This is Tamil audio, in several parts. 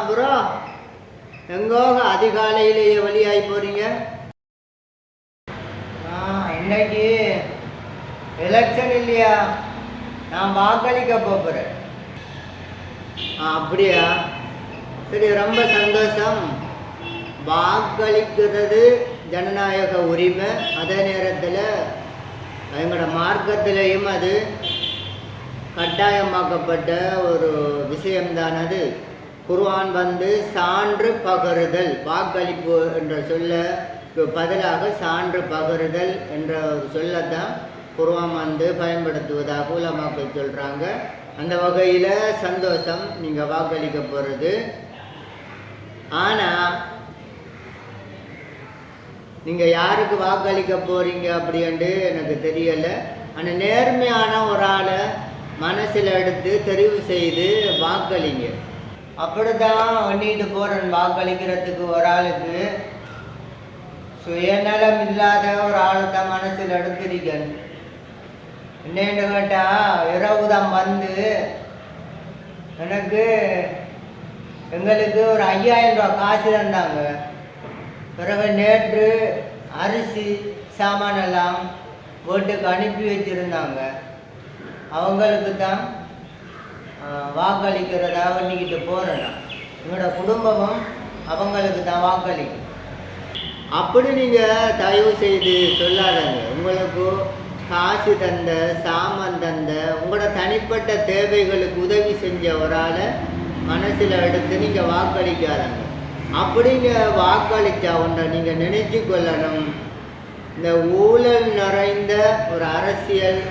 ப்ரோ எங்கோ அதிகாலையிலேயே வழியாகி போறீங்க. இன்னைக்கு எலெக்ஷன் இல்லையா, நான் வாக்களிக்க போகிறேன். அப்படியா, சரி, ரொம்ப சந்தோஷம். வாக்களிக்கிறது ஜனநாயக உரிமை. அதே நேரத்தில் எங்களோட மார்க்கத்திலையும் அது கட்டாயமாக்கப்பட்ட ஒரு விஷயம்தான். அது குர்ஆன் சான்று பகருதல், வாக்களிப்பு என்ற சொல்ல பதிலாக சான்று பகருதல் என்ற ஒரு சொல்லத்தான் குர்ஆன் பயன்படுத்துவதாக உலமாக்கள் சொல்கிறாங்க. அந்த வகையில் சந்தோஷம், நீங்கள் வாக்களிக்க போகிறது. ஆனால் நீங்கள் யாருக்கு வாக்களிக்க போகிறீங்க அப்படின்ட்டு எனக்கு தெரியலை. ஆனால் நேர்மையான ஒரு ஆளை மனசில் எடுத்து தெரிவு செய்து வாக்களிங்க. அப்படி தான் எண்ணிட்டு போகிறேன். வாக்களிக்கிறதுக்கு ஒரு ஆளுக்கு சுயநலம் இல்லாத ஒரு ஆளை தான் மனசில் எடுத்திருக்கேன். என்னன்னு கேட்டால், இரவுதான் எங்களுக்கு ஒரு 5000 ரூபா காசு தந்தாங்க. பிறகு நேற்று அரிசி சாமானெல்லாம் வீட்டுக்கு அனுப்பி வச்சுருந்தாங்க. அவங்களுக்கு தான் வாக்களிக்கிறதா பண்ணிக்கிட்டு போகிறேன். எங்களோட குடும்பமும் அவங்களுக்கு தான் வாக்களிக்கும். அப்படி நீங்கள் தயவு செய்து சொல்லாதங்க. உங்களுக்கு காசு தந்த, சாமான் தந்த, உங்களோட தனிப்பட்ட தேவைகளுக்கு உதவி செஞ்ச ஒரு ஆளை மனசில் எடுத்து நீங்கள் வாக்களிக்காதங்க. அப்படிங்க வாக்களித்தா ஒன்றை நீங்கள் நினைச்சு கொள்ளணும். இந்த ஊழல் நிறைந்த ஒரு அரசியல்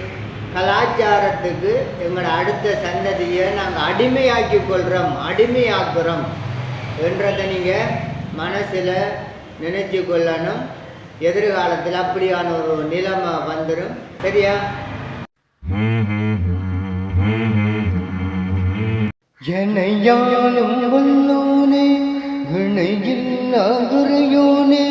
கலாச்சாரத்துக்கு எங்களோட அடுத்த சந்ததியை நாங்கள் அடிமையாக்குறோம் என்றதை நீங்கள் மனசில் நினைச்சு கொள்ளணும். எதிர்காலத்தில் அப்படியான ஒரு நிலைமை வந்துடும். சரியா? ஜனையாலும் வல்லோனே, கணையில் நாகுரையோனே.